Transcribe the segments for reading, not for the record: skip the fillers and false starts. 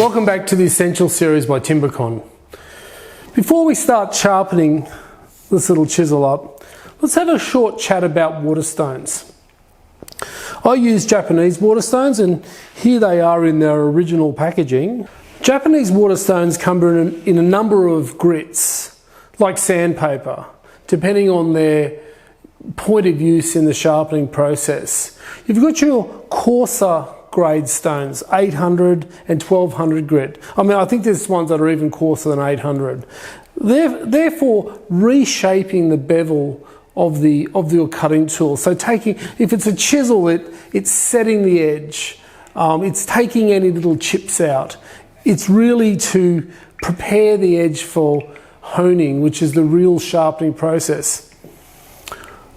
Welcome back to the Essentials series by Timbecon. Before we start sharpening this little chisel up, let's have a short chat about waterstones. I use Japanese waterstones, and here they are in their original packaging. Japanese waterstones come in a number of grits, like sandpaper, depending on their point of use in the sharpening process. You've got your coarser grade stones, 800 and 1200 grit. I think there's ones that are even coarser than 800. Therefore, reshaping the bevel of your cutting tool. So if it's a chisel, it's setting the edge. It's taking any little chips out. It's really to prepare the edge for honing, which is the real sharpening process.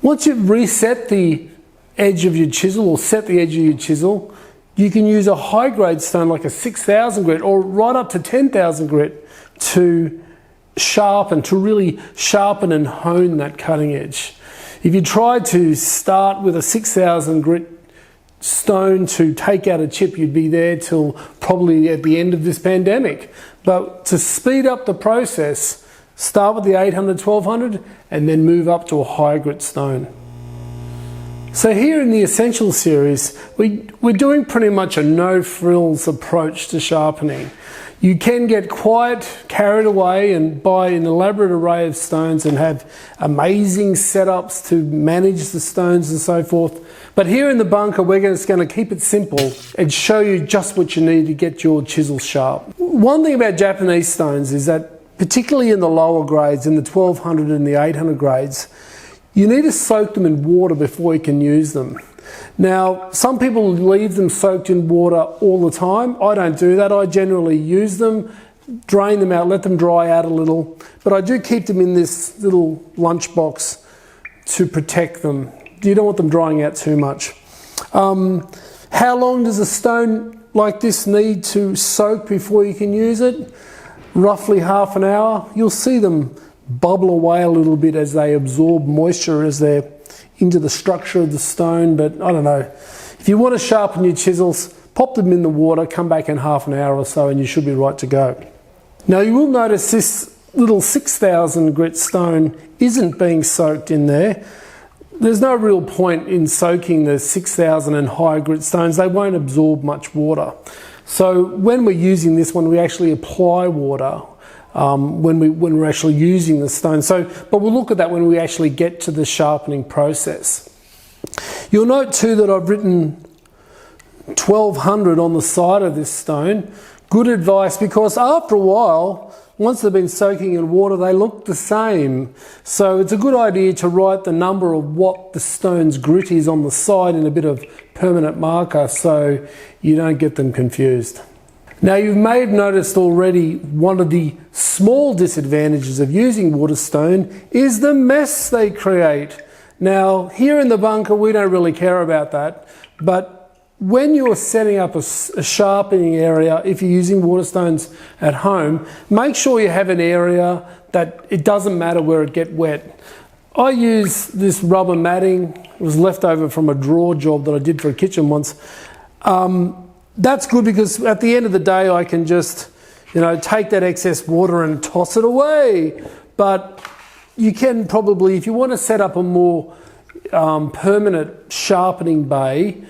Once you've reset the edge of your chisel, or set the edge of your chisel, you can use a high grade stone like a 6000 grit or right up to 10,000 grit to really sharpen and hone that cutting edge. If you tried to start with a 6000 grit stone to take out a chip, you'd be there till probably at the end of this pandemic. But to speed up the process, start with the 800, 1200 and then move up to a high grit stone. So here in the Essentials series, we're doing pretty much a no-frills approach to sharpening. You can get quite carried away and buy an elaborate array of stones and have amazing setups to manage the stones and so forth. But here in the bunker, we're just going to keep it simple and show you just what you need to get your chisel sharp. One thing about Japanese stones is that, particularly in the lower grades, in the 1200 and the 800 grades, you need to soak them in water before you can use them. Now, some people leave them soaked in water all the time. I don't do that. I generally use them, drain them out, let them dry out a little. But I do keep them in this little lunch box to protect them. You don't want them drying out too much. How long does a stone like this need to soak before you can use it? Roughly half an hour. You'll see them bubble away a little bit as they absorb moisture as they're into the structure of the stone. But I don't know, if you want to sharpen your chisels, pop them in the water, come back in half an hour or so and you should be right to go. Now you will notice this little 6000 grit stone isn't being soaked in there. There's no real point in soaking the 6000 and higher grit stones. They won't absorb much water. So when we're using this one, we actually apply water when we're actually using the stone. But we'll look at that when we actually get to the sharpening process. You'll note too that I've written 1200 on the side of this stone. Good advice, because after a while, once they've been soaking in water, they look the same. So it's a good idea to write the number of what the stone's grit is on the side in a bit of permanent marker so you don't get them confused. Now you may have noticed already one of the small disadvantages of using waterstone is the mess they create. Now here in the bunker we don't really care about that, but when you're setting up a sharpening area, if you're using waterstones at home, make sure you have an area that it doesn't matter where it gets wet. I use this rubber matting. It was left over from a drawer job that I did for a kitchen once. That's good because at the end of the day I can just, take that excess water and toss it away. But you can probably, if you want to set up a more permanent sharpening bay,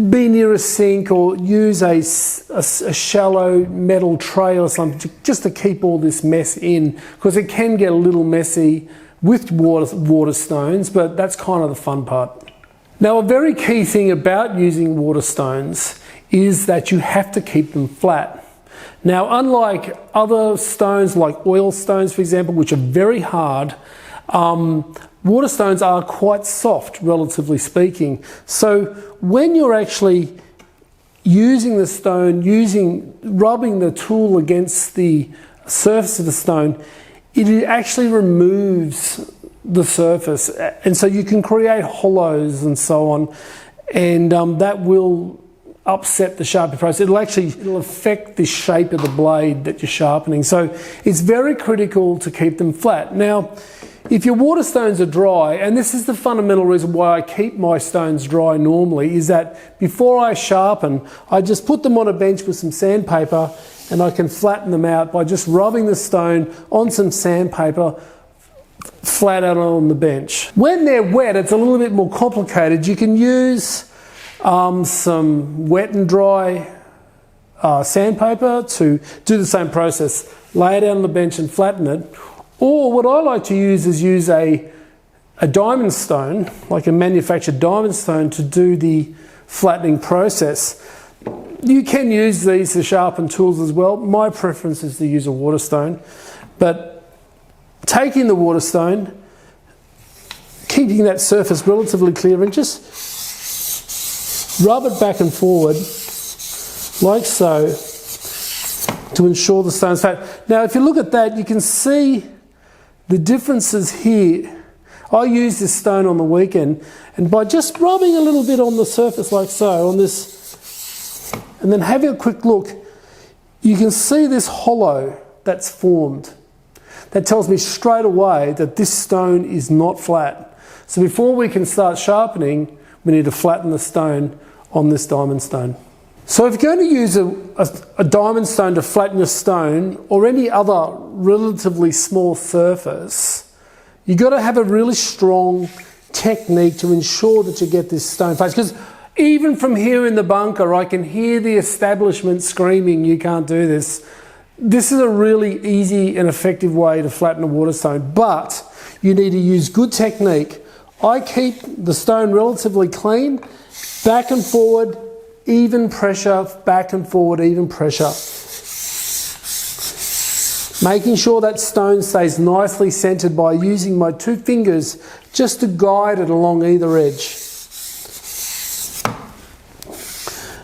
be near a sink or use a shallow metal tray or something just to keep all this mess in, because it can get a little messy with waterstones, but that's kind of the fun part. Now, a very key thing about using waterstones is that you have to keep them flat. Now, unlike other stones like oil stones, for example, which are very hard, waterstones are quite soft, relatively speaking. So when you're actually using the stone, rubbing the tool against the surface of the stone, it actually removes the surface. And so you can create hollows and so on, and that will upset the sharpening process. It'll affect the shape of the blade that you're sharpening. So it's very critical to keep them flat. Now, If your water stones are dry, and this is the fundamental reason why I keep my stones dry normally, is that before I sharpen, I just put them on a bench with some sandpaper and I can flatten them out by just rubbing the stone on some sandpaper flat out on the bench. When they're wet, it's a little bit more complicated. You can use some wet and dry sandpaper to do the same process. Lay it out on the bench and flatten it. Or what I like to use is use a diamond stone, like a manufactured diamond stone, to do the flattening process. You can use these as sharpen tools as well. My preference is to use a waterstone, but taking the waterstone, keeping that surface relatively clear and just rub it back and forward like so to ensure the stone's flat. Now if you look at that, you can see the differences here. I used this stone on the weekend, and by just rubbing a little bit on the surface like so, on this, and then having a quick look, you can see this hollow that's formed. That tells me straight away that this stone is not flat. So before we can start sharpening, we need to flatten the stone on this diamond stone. So if you're going to use a diamond stone to flatten your stone, or any other relatively small surface, you've got to have a really strong technique to ensure that you get this stone flat. Because even from here in the bunker, I can hear the establishment screaming, "You can't do this." This is a really easy and effective way to flatten a waterstone, but you need to use good technique. I keep the stone relatively clean, back and forward, even pressure, back and forward, even pressure. Making sure that stone stays nicely centered by using my 2 fingers just to guide it along either edge.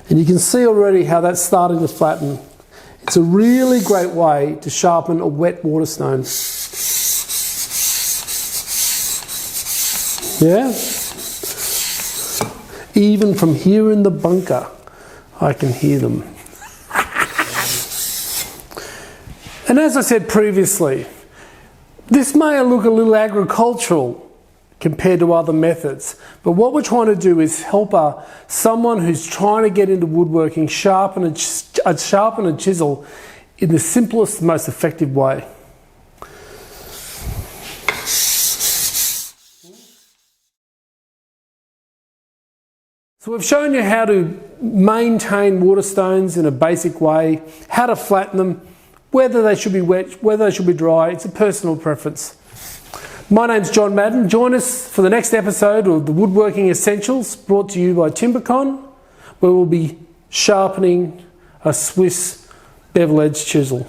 And you can see already how that's starting to flatten. It's a really great way to sharpen a wet waterstone. Yeah? Even from here in the bunker, I can hear them. And as I said previously, this may look a little agricultural compared to other methods, but what we're trying to do is help someone who's trying to get into woodworking sharpen a chisel in the simplest, most effective way. So we've shown you how to maintain waterstones in a basic way, how to flatten them, whether they should be wet, whether they should be dry. It's a personal preference. My name's John Madden. Join us for the next episode of the Woodworking Essentials, brought to you by Timbecon, where we'll be sharpening a Swiss bevel edge chisel.